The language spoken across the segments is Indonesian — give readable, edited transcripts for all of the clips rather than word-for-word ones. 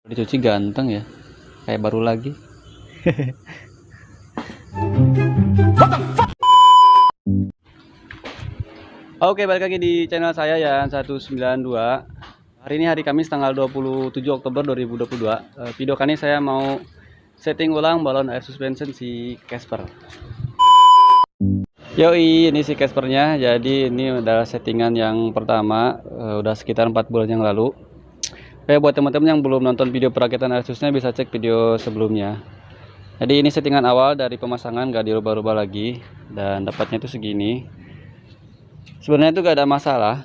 Dicuci ganteng ya, kayak baru lagi. Oke, balik lagi di channel saya ya 192. Hari ini hari Kamis tanggal 27 Oktober 2022. Video kali ini saya mau setting ulang balon air suspension si Casper. Yoi, ini si Caspernya. Jadi ini adalah settingan yang pertama, udah sekitar 4 bulan yang lalu. Buat teman-teman yang belum nonton video perakitan air susnya bisa cek video sebelumnya. Jadi ini settingan awal dari pemasangan, gak dirubah-rubah lagi, dan dapatnya itu segini. Sebenarnya itu gak ada masalah,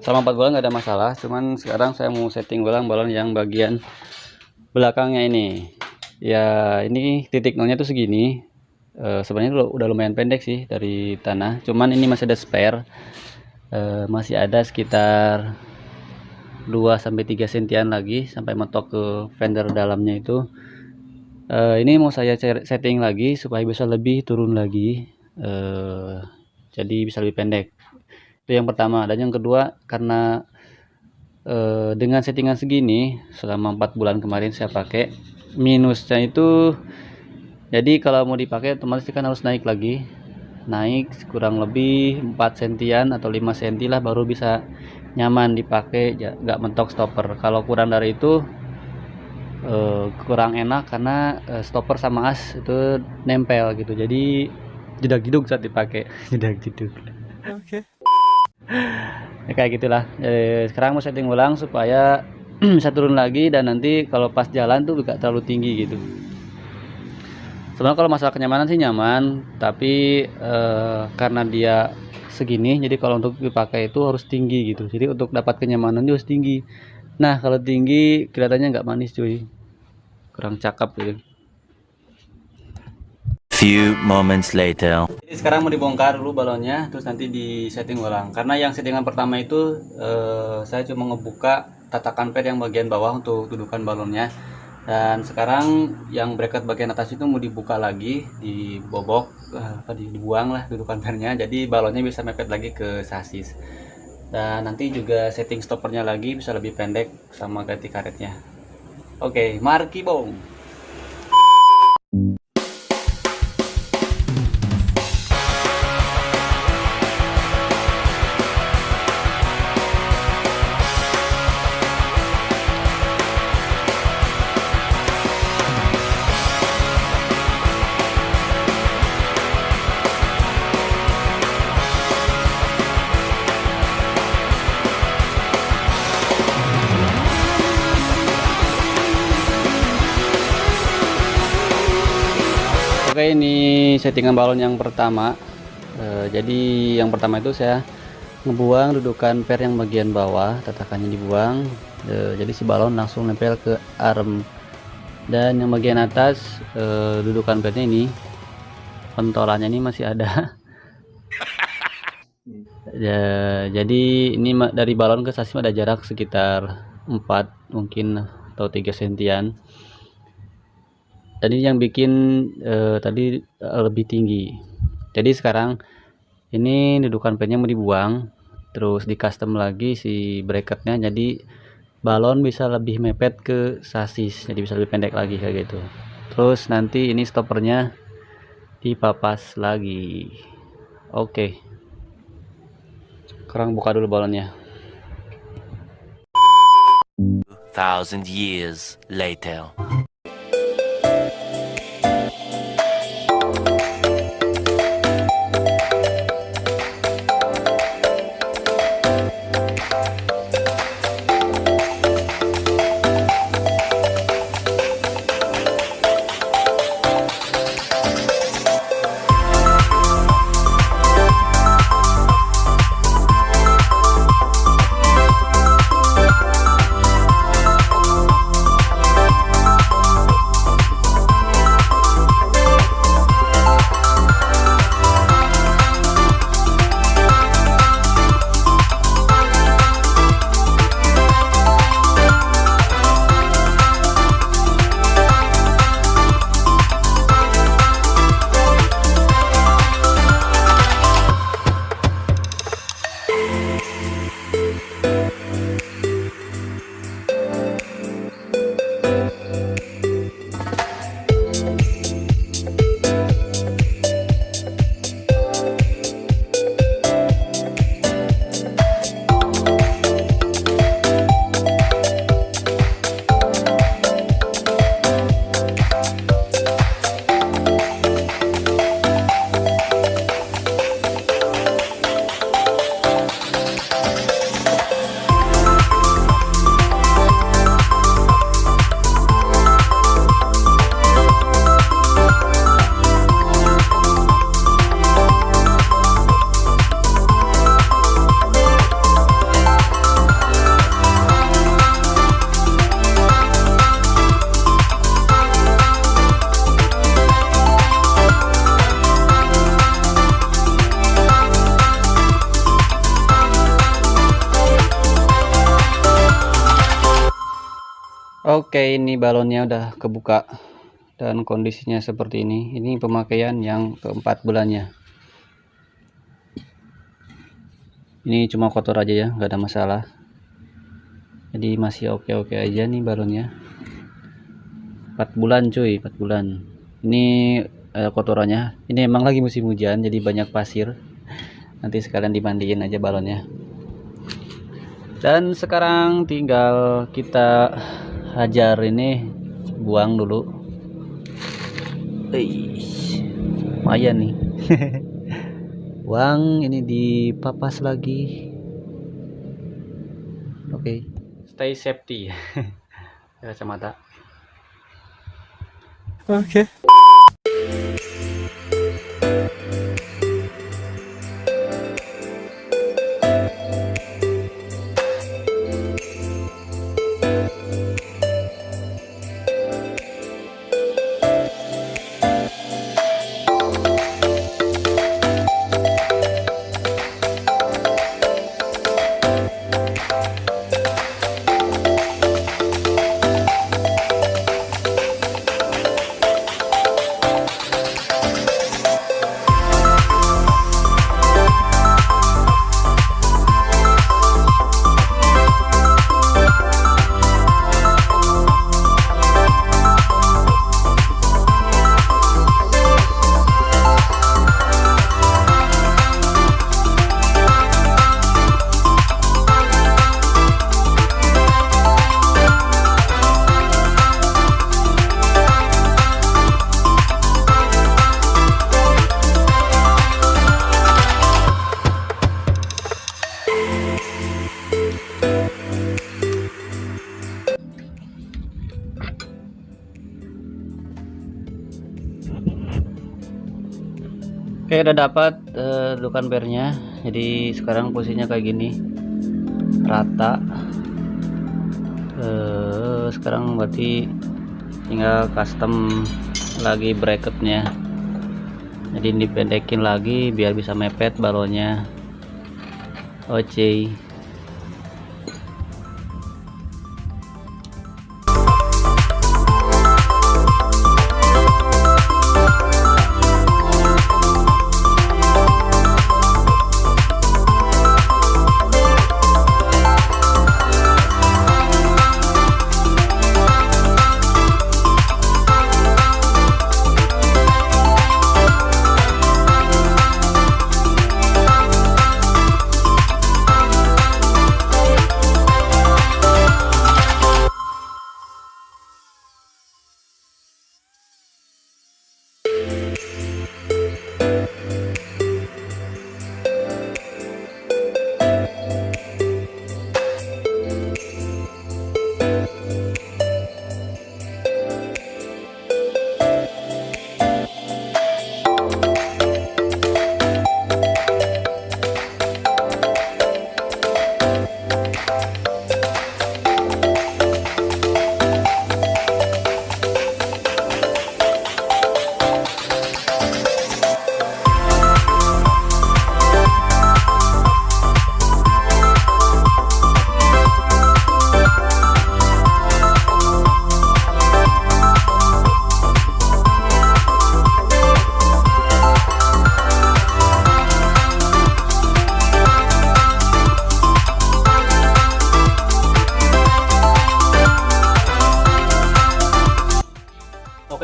selama 4 bulan gak ada masalah. Cuman sekarang saya mau setting ulang balon yang bagian belakangnya ini. Ya ini titik nolnya itu segini. Sebenarnya udah lumayan pendek sih dari tanah. Cuman ini masih ada spare, masih ada sekitar 2-3 sentian lagi sampai mentok ke fender dalamnya itu. Ini mau saya setting lagi supaya bisa lebih turun lagi, jadi bisa lebih pendek. Itu yang pertama. Dan yang kedua, karena dengan settingan segini selama 4 bulan kemarin saya pakai, minusnya itu jadi kalau mau dipakai otomatis kan harus naik lagi, naik kurang lebih 4 sentian atau 5 senti lah baru bisa nyaman dipakai, nggak mentok stopper. Kalau kurang dari itu kurang enak karena stopper sama as itu nempel gitu, jadi jedak-jeduk saat dipakai. Jedak-jeduk. Oke. Ya, kayak gitulah. Sekarang mau setting ulang supaya bisa turun lagi, dan nanti kalau pas jalan tuh gak terlalu tinggi gitu. Sebenarnya kalau masalah kenyamanan sih nyaman, tapi karena dia segini, jadi kalau untuk dipakai itu harus tinggi gitu. Jadi untuk dapat kenyamanan itu harus tinggi. Nah kalau tinggi kelihatannya nggak manis cuy, kurang cakep gitu. Few moments later. Jadi sekarang mau dibongkar dulu balonnya, terus nanti di setting ulang. Karena yang settingan pertama itu saya cuma ngebuka tatakan pad yang bagian bawah untuk dudukan balonnya. Dan sekarang yang bracket bagian atas itu mau dibuka lagi, dibobok, dibuang lah dudukan padnya. Jadi balonnya bisa mepet lagi ke sasis. Dan nanti juga setting stoppernya lagi bisa lebih pendek sama ganti karetnya. Oke, marki bong. Oke, ini settingan balon yang pertama. Jadi yang pertama itu saya ngebuang dudukan per yang bagian bawah, tatakannya dibuang. Jadi si balon langsung nempel ke arm. Dan yang bagian atas, dudukan pernya ini, pentolannya ini masih ada. Ya, jadi ini dari balon ke sasis ada jarak sekitar 4 mungkin atau 3 sentian. Tadi yang bikin tadi lebih tinggi. Jadi sekarang ini dudukan pennya mau dibuang, terus di custom lagi si bracketnya, jadi balon bisa lebih mepet ke sasis, jadi bisa lebih pendek lagi kayak gitu. Terus nanti ini stoppernya dipapas lagi. Oke, sekarang buka dulu balonnya. 1,000 years later. Oke, ini balonnya udah kebuka dan kondisinya seperti ini. Ini pemakaian yang keempat bulannya. Ini cuma kotor aja ya, nggak ada masalah. Jadi masih oke-oke aja nih balonnya. 4 bulan cuy, 4 bulan. Ini kotorannya. Ini emang lagi musim hujan, jadi banyak pasir. Nanti sekalian dimandiin aja balonnya. Dan sekarang tinggal kita hajar ini, buang dulu. Lumayan nih. Buang, ini dipapas lagi. Oke. Stay safety. Kacamata. Oke. Oke, udah dapat dudukan pernya. Jadi sekarang posisinya kayak gini, rata. Sekarang berarti tinggal custom lagi bracketnya. Jadi dipendekin lagi biar bisa mepet balonnya. Oke.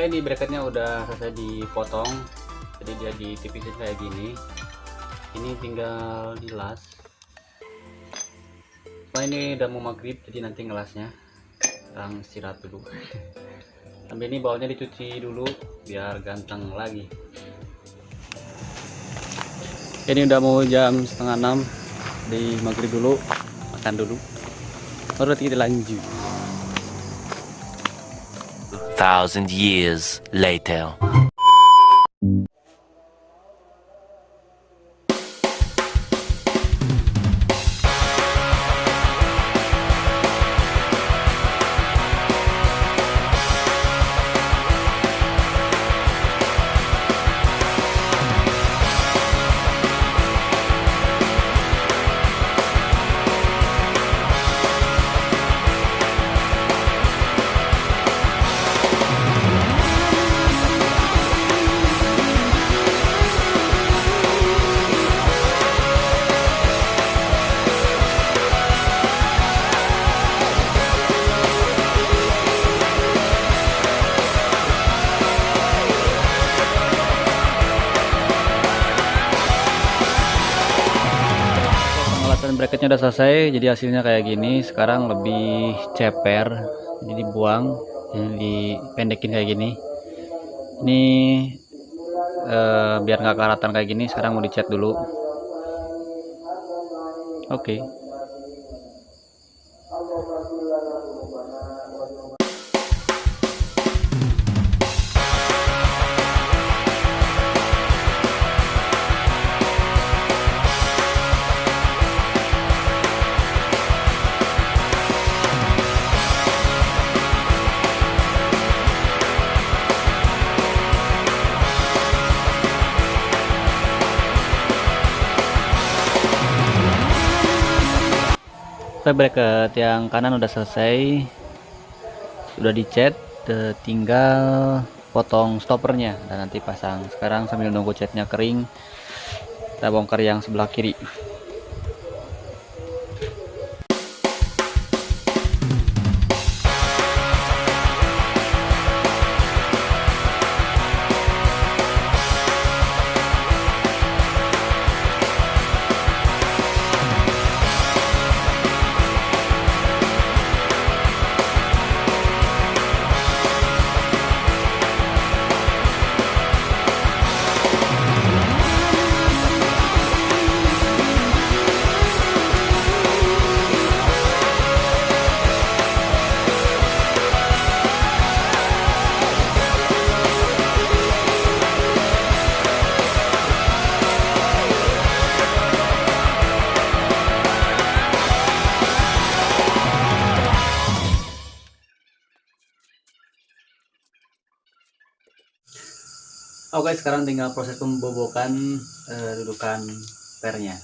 Oke, ini bracketnya udah selesai dipotong, jadi dia ditipisin kayak gini. Ini tinggal dilas. Nah, ini udah mau maghrib, jadi nanti ngelasnya sekarang istirahat dulu. Sambil ini bawahnya dicuci dulu biar ganteng lagi. Ini udah mau jam 5:30, di maghrib dulu, makan dulu, baru kita lanjut. 1,000 years later. Bracketnya udah selesai, jadi hasilnya kayak gini. Sekarang lebih ceper, jadi dibuang, ini dipendekin kayak gini. Ini biar nggak karatan kayak gini, sekarang mau dicat dulu. Oke. Bracket yang kanan udah selesai, sudah dicat, tinggal potong stoppernya dan nanti pasang. Sekarang sambil nunggu catnya kering, kita bongkar yang sebelah kiri. Oke, sekarang tinggal proses pembobokan dudukan pernya.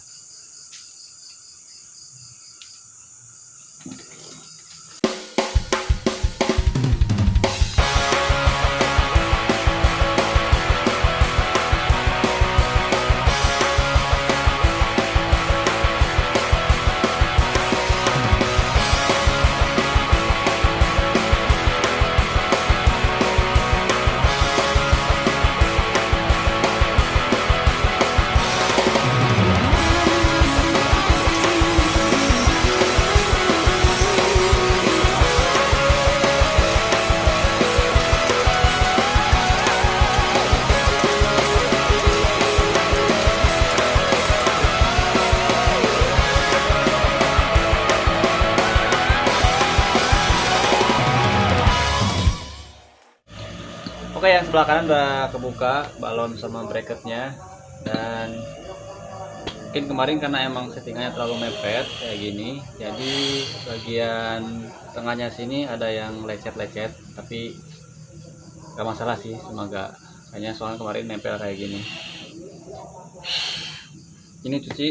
Oke, yang sebelah kanan udah kebuka balon sama bracketnya, dan mungkin kemarin karena emang settingannya terlalu mepet kayak gini, jadi bagian tengahnya sini ada yang lecet-lecet, tapi gak masalah sih, semoga kayaknya soalnya kemarin nempel kayak gini. Ini cuci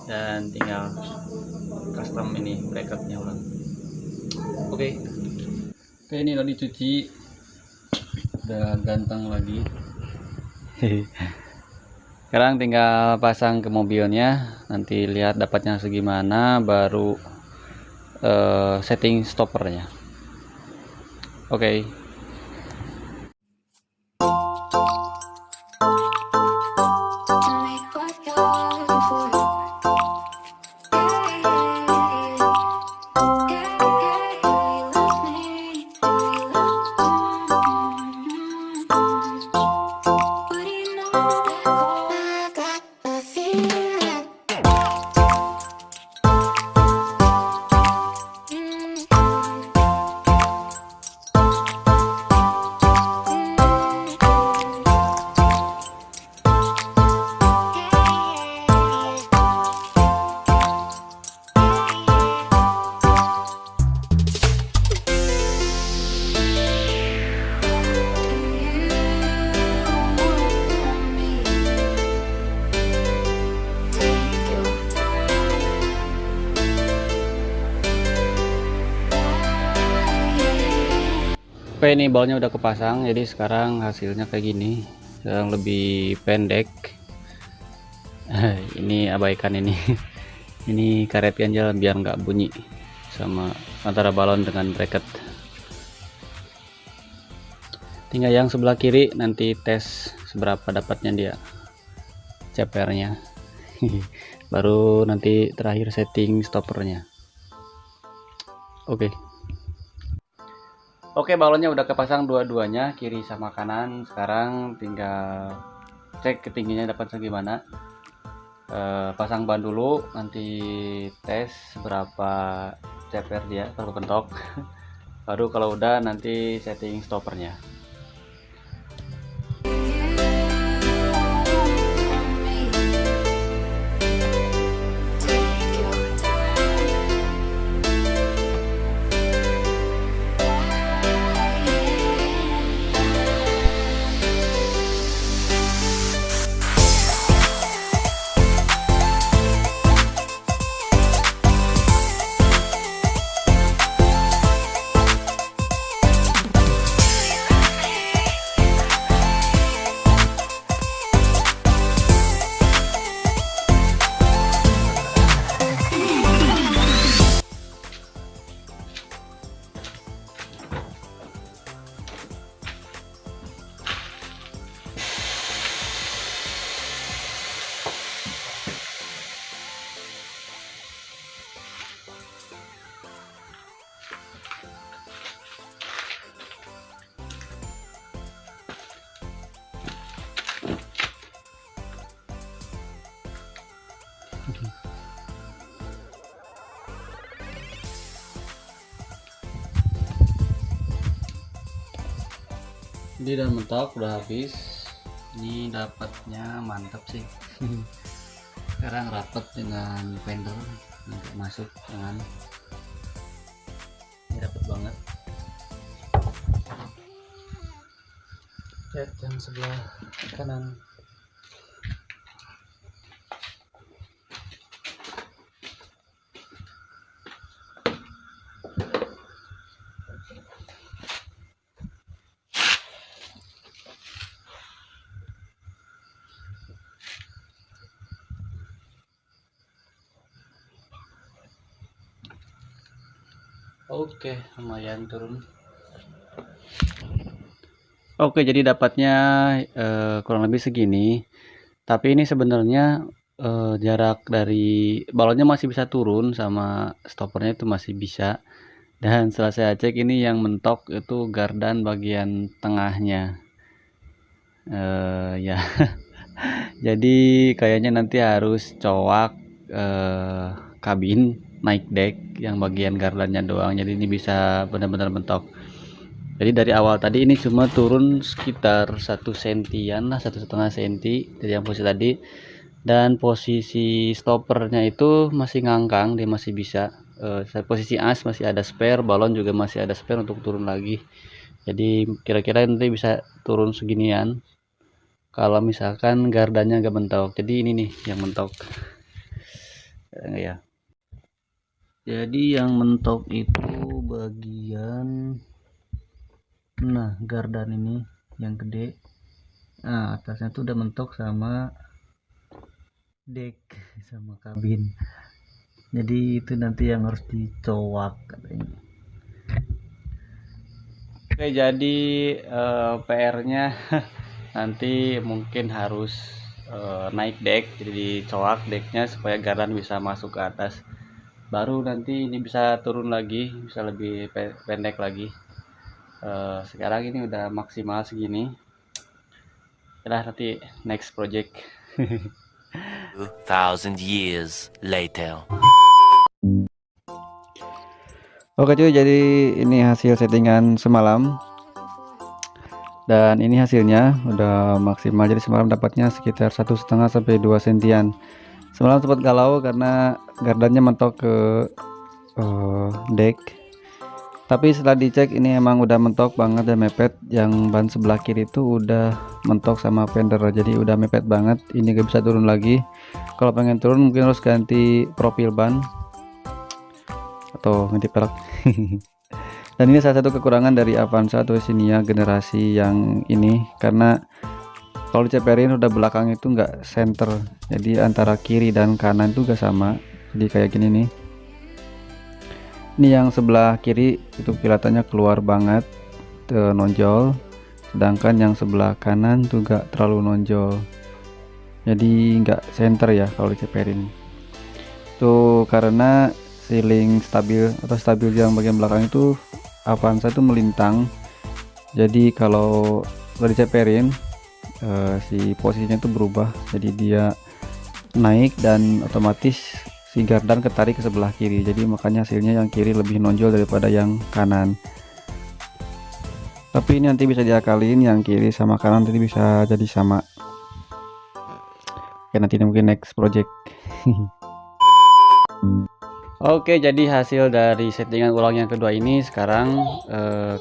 dan tinggal custom ini bracketnya ulang. Oke, ini udah dicuci, udah ganteng lagi. Sekarang tinggal pasang ke mobilnya, nanti lihat dapatnya segimana, baru setting stoppernya. Oke. Oke, ini balnya udah kepasang, jadi sekarang hasilnya kayak gini, yang lebih pendek. Ini abaikan ini. Ini karet ganjal biar nggak bunyi sama antara balon dengan bracket. Tinggal yang sebelah kiri nanti tes seberapa dapatnya dia CPR-nya. Baru nanti terakhir setting stoppernya. Oke, balonnya udah kepasang dua-duanya, kiri sama kanan. Sekarang tinggal cek ketinggiannya dapat segimana. Pasang ban dulu, nanti tes berapa CPR dia, berapa bentok. Baru kalau udah nanti setting stoppernya. Jadi udah mentok, udah habis. Ini dapatnya mantap sih. Sekarang rapat dengan fender untuk masuk dengan ini, dapat banget. Cek yang sebelah kanan. Oke, lumayan turun. Oke, jadi dapatnya kurang lebih segini. Tapi ini sebenarnya jarak dari balonnya masih bisa turun sama stoppernya itu masih bisa. Dan setelah saya cek ini yang mentok itu gardan bagian tengahnya. Ya, jadi kayaknya nanti harus cowok kabin naik deck yang bagian gardannya doang, jadi ini bisa benar-benar mentok. Jadi dari awal tadi ini cuma turun sekitar 1 sentian lah, 1,5 senti dari yang posisi tadi, dan posisi stoppernya itu masih ngangkang, dia masih bisa posisi as masih ada spare, balon juga masih ada spare untuk turun lagi. Jadi kira-kira nanti bisa turun seginian kalau misalkan gardannya nggak mentok. Jadi ini nih yang mentok ya. Jadi yang mentok itu bagian gardan ini yang gede. Nah, atasnya tuh udah mentok sama deck sama kabin. Jadi itu nanti yang harus dicowak katanya. Oke, jadi PR-nya nanti mungkin harus naik deck, jadi dicowak decknya supaya gardan bisa masuk ke atas. Baru nanti ini bisa turun lagi, bisa lebih pendek lagi. Sekarang ini udah maksimal segini. Udah, nanti next project. 2,000 years later. Oke cuy, jadi ini hasil settingan semalam. Dan ini hasilnya udah maksimal, jadi semalam dapatnya sekitar 1,5 sampai 2 sentian. Semalam sempat galau karena gardannya mentok ke deck, tapi setelah dicek ini emang udah mentok banget dan mepet. Yang ban sebelah kiri itu udah mentok sama fender, jadi udah mepet banget, ini gak bisa turun lagi. Kalau pengen turun mungkin harus ganti profil ban atau ganti pelek. Dan ini salah satu kekurangan dari Avanza atau Xenia generasi yang ini, karena kalau diceperin udah belakang itu nggak center, jadi antara kiri dan kanan itu gak sama. Jadi kayak gini nih, ini yang sebelah kiri itu kelihatannya keluar banget, nonjol, sedangkan yang sebelah kanan tuh gak terlalu nonjol, jadi nggak center ya kalau diceperin. Itu karena sealing stabil atau stabil yang bagian belakang itu Avanza itu melintang, jadi kalau udah diceperin si posisinya itu berubah, jadi dia naik dan otomatis si gardan ketarik ke sebelah kiri, jadi makanya hasilnya yang kiri lebih nonjol daripada yang kanan. Tapi ini nanti bisa diakalin, yang kiri sama kanan nanti bisa jadi sama. Oke, nanti mungkin next project. Oke, jadi hasil dari settingan ulang yang kedua ini sekarang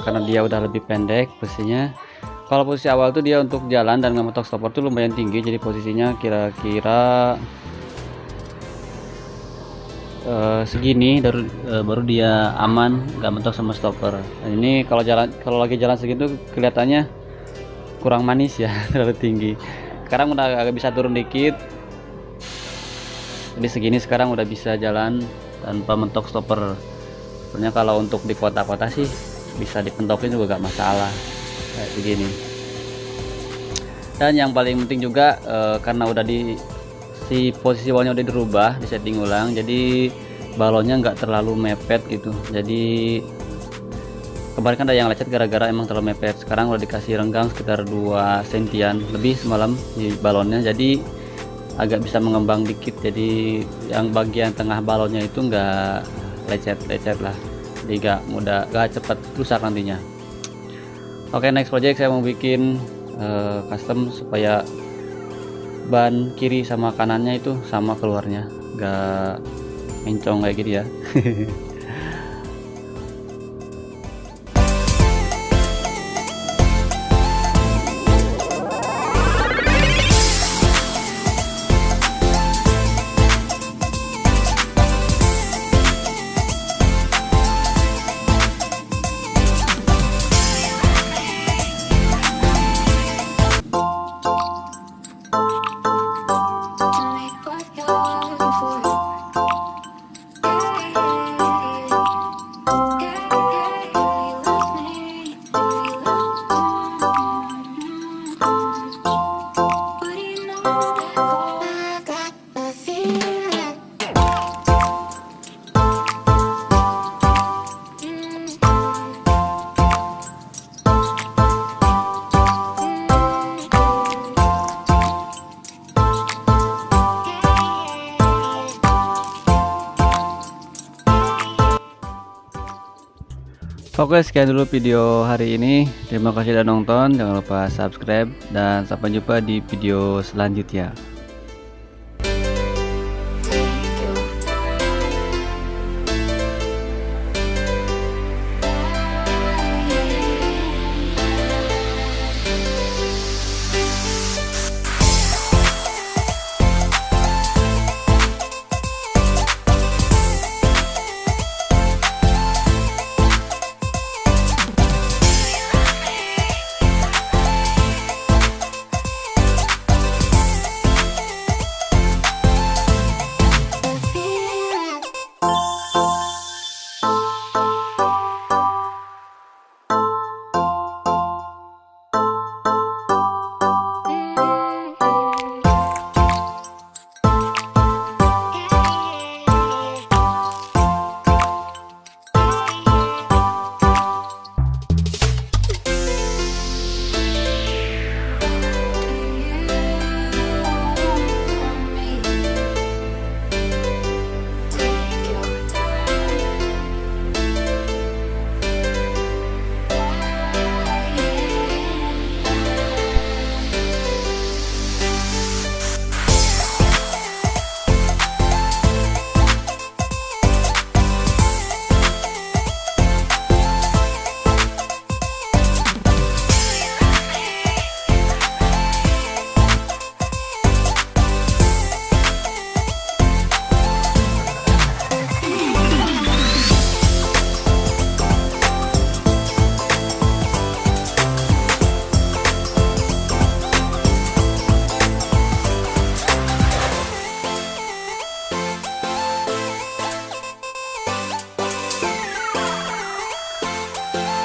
karena dia udah lebih pendek posisinya. Kalau posisi awal tuh dia untuk jalan dan ngementok stopper tuh lumayan tinggi, jadi posisinya kira-kira segini baru dia aman, nggak mentok sama stopper. Nah, ini kalau lagi jalan segitu kelihatannya kurang manis ya, terlalu tinggi. Sekarang udah agak bisa turun dikit, jadi segini sekarang udah bisa jalan tanpa mentok stopper. Sebenarnya kalau untuk di kota-kota sih bisa dipentokin juga gak masalah kayak begini. Dan yang paling penting juga karena udah si posisi bawahnya udah dirubah, di setting ulang, jadi balonnya nggak terlalu mepet gitu. Jadi kemarin kan ada yang lecet gara-gara emang terlalu mepet. Sekarang udah dikasih renggang sekitar 2 sentian lebih semalam di balonnya, jadi agak bisa mengembang dikit, jadi yang bagian tengah balonnya itu nggak lecet lah, jadi nggak cepat rusak nantinya. Oke, next project saya mau bikin custom supaya ban kiri sama kanannya itu sama keluarnya, nggak mencong kayak gitu ya. Oke, sekian dulu video hari ini. Terima kasih sudah nonton. Jangan lupa subscribe dan sampai jumpa di video selanjutnya.